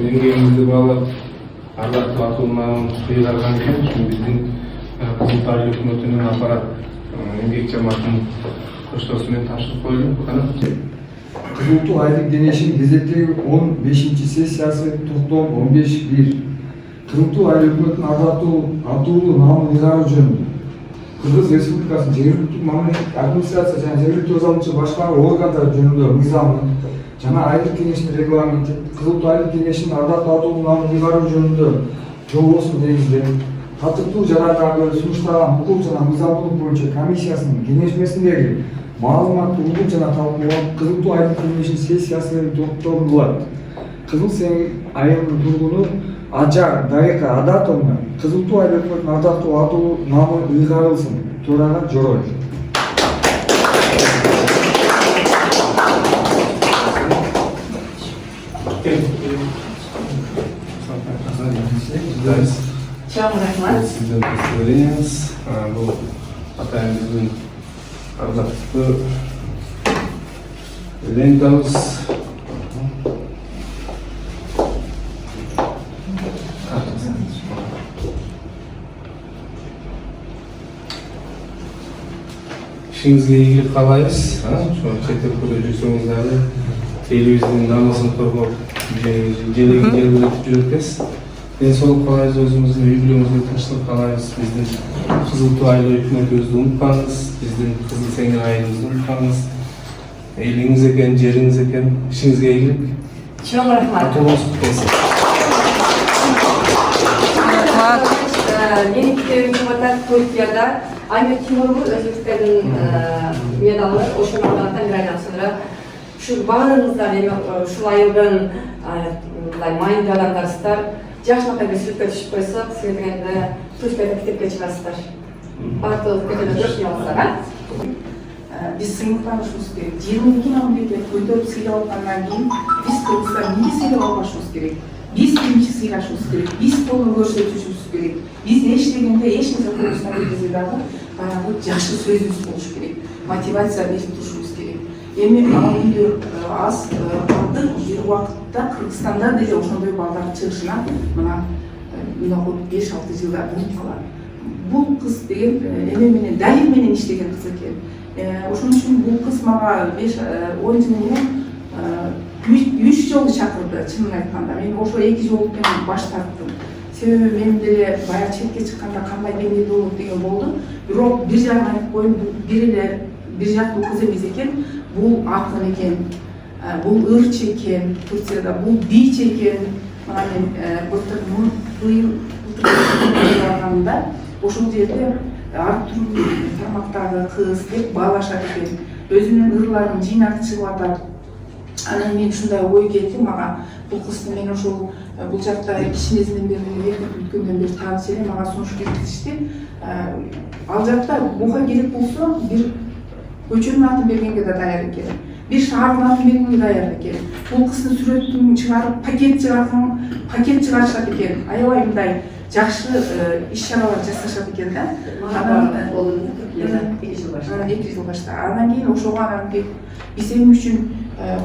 эмгегибизди баалап ардактуу атуулман ыйгарган экен. Ушу биздин Кызыл Айыл өкмөтүнүн аппарат эмгек жамаатынын коштоосу менен тапшырып коюлду. Кызыл Туу айылдык кеңешинин кезектеги 15-чи сессиясы токтом 15.1. Кызыл Туу айыл өкмөтүнүн атуулуу наамын ыйгаруу жөнүндө Кыргыз Республикасынын жергиликтүү мамлекеттик администрация жана жергиликтүү өзалчы башкаруу органдары жөнүндө мыйзамы жана айылдык кеңештин регламенти Кызыл Туу айылдык кеңешинин ардактуу атуулуу наамын ыйгаруу жөнүндө жобосун негиздеп татыктуу жарандарды сунуштаган укук жана мыйзамдуулук боюнча комиссиясынын кеңешмесиндеги маалыматты угуп жана талкуулап Кызыл Туу айылдык кеңешинин сессиясы токтотулат. Кызыл Сең айылынын тургуну Ажар Дарека Адатовна Кызыл Туу айыл өкмөтүнүн ардактуу атуулуу наамы ыйгарылсын. Төрага Жороев. Чоң рахмат. Сиздин представлениеңиз бул атайын биздин ардактуу лентабыз. İşinizге ийгилик каалайбыз. Ошо чет өлкөдө жүрсөңүз дагы элибиздин намысын коргоп, желегин желбиретип жүрөбүз. Ден соолук каалайбыз, өзүңүздүн үй бүлөңүзгө тынчтык каалайбыз. Биздин Кызыл Туу айыл өкмөтүбүздү унутпаңыз, биздин Кызыл Сең айылыбызды унутпаңыз. Элиңиз экен, жериңиз экен, ишиңизге ийгилик. Чоң рахмат. Атуулуңуз куту болсун. Менин китебим чыгып атат Түркияда Амир Тимурову Өзбекстандын медалы ошол аркылуу гражданствода ушу баарыңыздар эми ушул айылдын мындай майындагандарсыздар. Жашмакка сүрөткө түшүп койсок, сиз дегенде Түркияда китепке чыгасыздар. Баардыгы көтөрүлөт алсак, Биз сыймыктанышыбыз керек. 22 мамлекет көтөрүп сыйлап аткандан кийин биз Кыргызстан эмне сыйлап албашыбыз керек? Биз биринчи сыйлашыбыз керек. Биз колдоо көрсөтүшүбүз керек. Биз эч нерсе Кыргызстан биздин дагы баягы жакшы сөзүбүз болуш керек. Мотивация берип турушубуз керек. Эми ал үйдө аз калды. Бир убакытта Кыргызстанда деле ошондой балдар чыгышына мына 5-6 жылда болуп калат. Бул кыз деген эме менен далил менен иштеген кыз экен. Ошон үчүн бул кыз мага 10 жыл мурун 3 жолу чакырды, чынын айтканда. Мен ошо 2 жолдон баш тарттым. Себеби мен деле баягы четке чыкканда кандай демек болот деген болду. Бирок бир жагын айтып коеюн, бир жактуу кыз эмес экен. Бул акын экен, бул ырчы экен, Турцияда бул бич экен. Мына мен былтыр ошол жерде ар түрдүү тармактагы кыз деп баалашат экен. Өзүнүн ырларын жыйнап чыгып атат. Анан мен ушундай ой келди мага. Бул кызды мен ошол бул жакта кичинесинен бери өткөндөн бери тааныш элем, мага сунуш кетишти. Ал жакта буга керек болсо бир көчөнүн атын бергенге да даяр экен. Бир шаардын атын бергенге даяр экен. Бул кыздын сүрөтүн чыгарып пакет чыгарышат экен. Аябай мындай жакшы иш-чаралар жасашат экен да. Анан 2 жыл башта. Анан кийин ошого биз эмне үчүн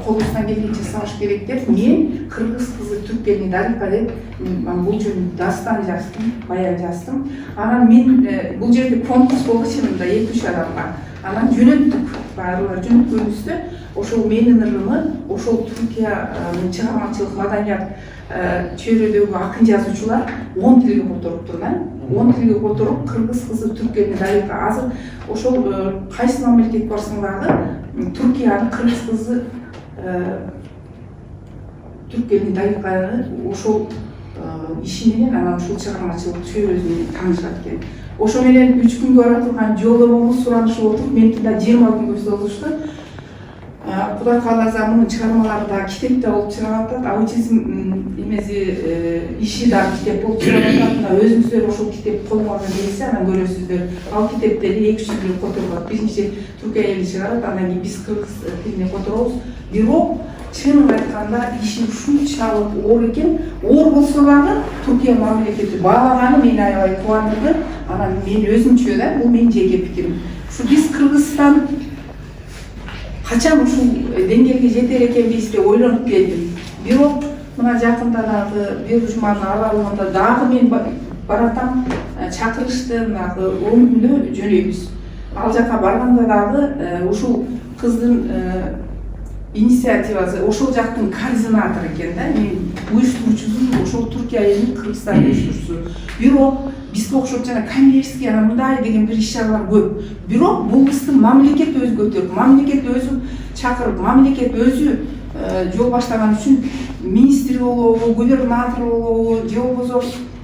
колубуздан келгенче сабыш керек деп мен кыргыз кызы Түркияны дарыка деп бул жөнүндө дастан жаздым, баян жаздым. Анан мен бул жерде конкурс болду чынында 2-3 адамга. Анан жөнөттүк, баарлар жөнөткөнүбүздө ошол менин ырымы, ошол Түркиянын чыгармачылык маданият чөйрөдөгү акын жазуучулар 10 тилге которуптур да. 10 тилге которуп кыргыз кызы Түркияны дарыка. Азыр ошол кайсы мамлекет барсаң дагы Түркиянын кыргыз кызы Түркияны дарыканы ошол иши менен анан ушул чыгармачылык чөйрөсү менен таанышат экен. Ошо менен 3 күнгө бара турган жолдомобуз суранышып отуруп, меники да 20 күнгө созулушту. Кудай кааласа мунун чыгармалары да китепте болуп чыгып атат. Аутизм эмеси иши да китеп болуп чыгып атат. Мына өзүңүздөр ошол китеп колуңарга келсе анан көрөсүздөр. Ал китепте 200 тилге которулат. Биринчи Түркия эли чыгарат, анан кийин биз кыргыз тилине которобуз. Бирок чынын айтканда иши ушунчалык оор экен. Оор болсо дагы Түркия мамлекети баалаганы мени аябай кубандырды. Анан мен өзүмчө да, бул менин жеке пикирим. Ушу биз Кыргызстан качан ушул деңгээлге жетер экенбиз деп ойлонуп келдим. Бирок мына жакында дагы бир жуманын аралыгында дагы мен баратам, чакырышты мынагы 10 күндө жөнөйбүз. Ал жака барганда дагы ушул кыздын инициативасы, ошол жактын координатору экен да. Мен уюштуруучусу ошол Түркия элинин Кыргызстан уюштуруусу. Бирок бизге окшоп жана коммерческий мындай деген бир иш-чаралар көп. Бирок бул кызды мамлекет өзү көтөрүп, мамлекет өзү чакырып, мамлекет өзү жол баштаган үчүн министр болобу, губернатор болобу, же болбосо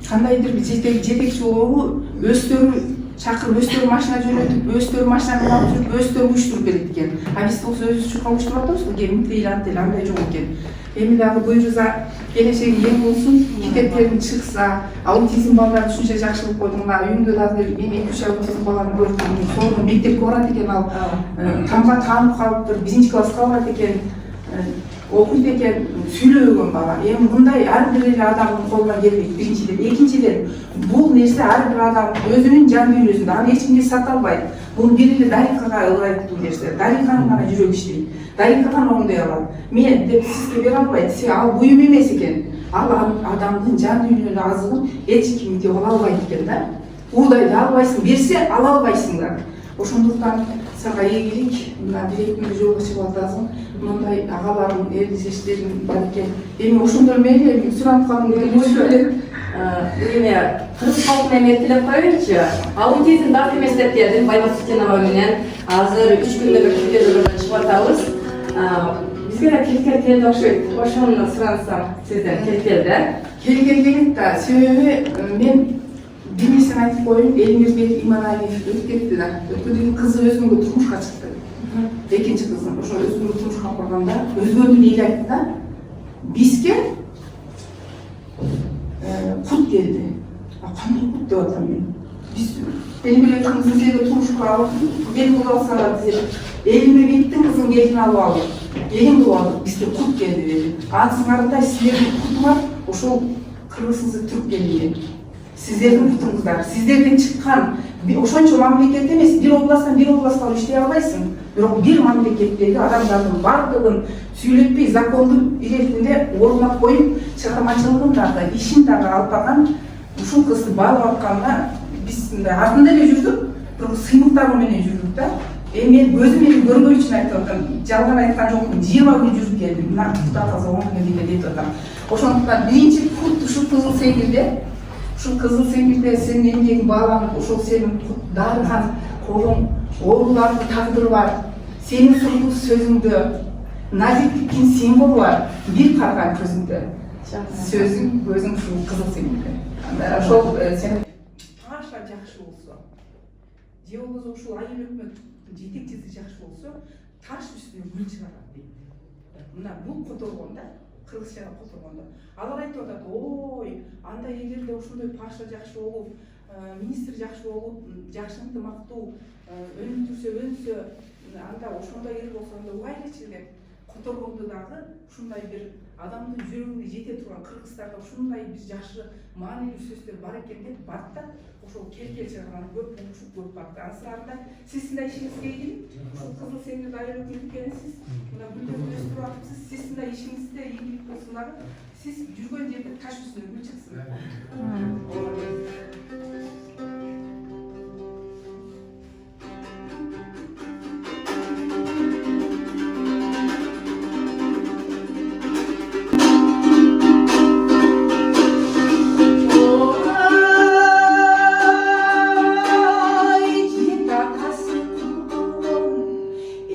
кандайдыр бир жетекчи болобу, өздөрү чакырып, өздөрү машина жөнөтүп, өздөрү машина менен алып жүрүп, өздөрү уюштуруп берет экен. А биз болсо өзүбүз чукка уюштуруп атабыз го, кеминтип антел андай жок экен. Эми дагы буюрса келечеги эң болсун, китептерин чыкса, аутизм балдары ушунча жакшы болуп койду. Мына үйүмдө дагы мен 2-3 аутизм баланы көрдүм. Сонун мектепке барат экен ал. Тамга таанып калыптыр, 1-класска барат экен. Окуйт экен, сүйлөгөн бала. Эми мындай ар бир эле адамдын колунан келбейт. Биринчиден, экинчиден, бул нерсе ар бир адам өзүнүн жан дүйнөсүндө, аны эч кимге сата албайт. Бул бир эле Дарикага ылайык бул нерсе. Дариканын гана жүрөгү иштейт. Дарика гана оңдой алат. Мен деп сизге бере албайт. Ал буюм эмес экен. Ал адамдын жан дүйнөлүк азыгын эч ким деп ала албайт экен да. Уурдайды албайсың, берсе ала албайсың да. Ошондуктан сага ийгилик, мына директимди жолго чыгып атасың. Мындай агаларым, элдештерим бар экен. Эми ошондор менен суранып калдым деген Эме кыргыз калкына эмертилеп коеюнчу. Аутизм дагы эмес деп келдим. Байбат Сутенова менен азыр 3 күндө бир видеодон чыгып атабыз. Бизге да келип келди окшойт. Ошону сурансам сизден келип келди. келген да. Себеби мен бир нерсени айтып коеюн, Элмирбек Иманалиев өтүп кетти да. Өткөндөн кызы өзүнгө турмушка чыкты. Экинчи кызым ошо өзүнгө турмушка курганда өзгөнүн эл айтты да. Бизге кут келди. Кандай кут деп атам мен? Биз Элмирбек кызын сени турмушка алып, бел кылып алсаңар деп. Элмирбектин кызын келин алып алып, келин кылып алып, бизге кут келди dedi. Ансыңарда силердин кутуңар ошол кыргыз түрк келди. Сиздердин кутуңуздар, сиздерден чыккан ошончо мамлекет эмес, бир областтан бир областка иштей албайсың. Бирок бир мамлекеттеги адамдардын бардыгын сүйлөтпөй, закондун иретинде орнап коюп, чыгармачылыгын дагы, ишин дагы алып барган ушул кызды багып атканына биз артында эле жүрдүк, бирок сыймыктар менен жүрдүк да. Мен көзүм менен көргөн үчүн айтып атам, жалган айткан жокмун. 20 күн жүрүп келдим. Мына Кудай таза 10 күн деп атам. Ошондуктан биринчи кут ушул кызыл сеңгирде, ушул кызыл сеңгирде сенин эмгегиң бааланып, ошол сенин дарыган колуң, оорулардын тагдыры бар. Сенин сулуу сөзүңдө назиктиктин символу бар. Бир карган көзүңдө. Сөзүң, көзүң ушул кызыл сеңгирде. Ошол сен башка жакшы болсо, же болбосо ушул айыл өкмөт жетекчиси жакшы болсо, таш үстүнө гүл чыгарат дейт. Мына бул которгон да, кыргызча которгондо. Алар айтып атат, ой, анда эгерде ошондой паша жакшы болуп, министр жакшы болуп, жакшы ынтымактуу өнүктүрсө, анда ошондой эл болсо анда угайлычы деп. Которгондо дагы ушундай бир адамдын жүрөгүнө жете турган кыргыздарда ушундай бир жакшы маанилүү сөздөр бар экен деп барда ошол келгел чыгарган көп укушуп көп барды. Анысында сиз сындай ишиңизге ийгилик, ушул кызыл сеңгирде айыл өкмөтү экенсиз, мына гүлдөрдү өстүрүп атыпсыз, сиз сындай ишиңизде ийгилик болсун дагы, сиз жүргөн жерде таш үстүнө гүл чыксын.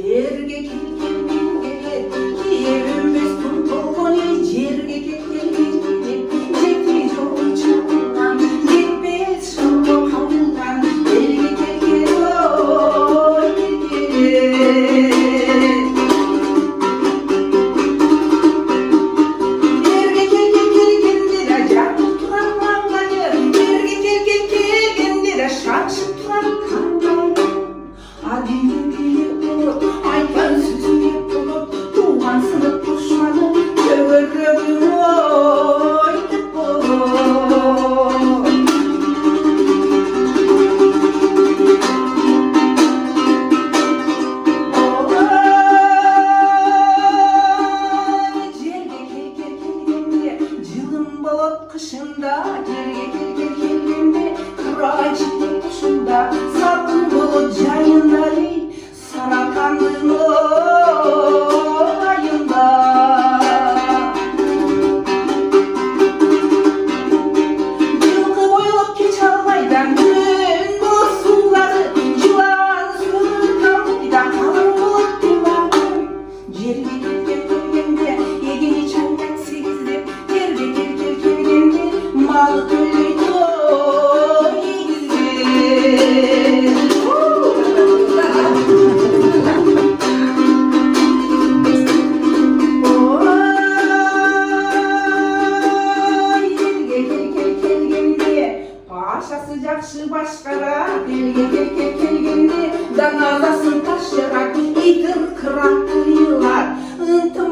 Жерге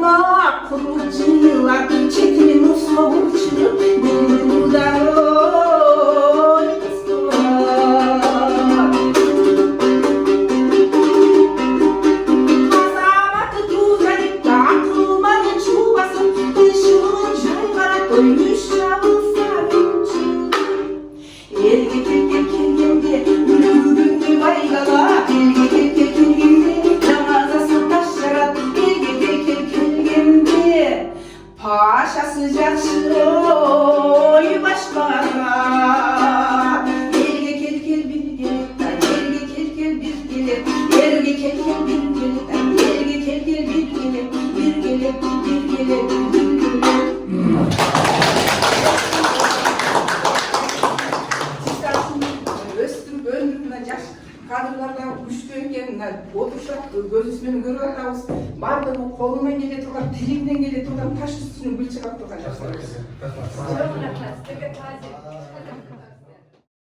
Aklıma kurulcular, çetimin usma burçları, buradan oy kızlar. Azamatı tuzayıp da aklıma ne çuvasın, dışımın çaykara doymuş çağılsa benimci. Elge kelge kelgende, gülügünde baygala, elge kelge kelgende, namazası taşarat, elge kelge kelgende, paşası jakşı oy başkana. Elge kelge bir gelip, elge kelge bir gelip, elge kelge bir gelip, elge kelge bir gelip, bir gelip, bir gelip, bir gelip. Өстүрүп өндүрүп жаш кадрларда күчтүү экенин отурушат көз үстүнөн көрүп атабыз. Бардыгы колунан келе турган, тилинен келе турган таш үстүнөн гүл чыгап турган жаштар. Çok rahmet.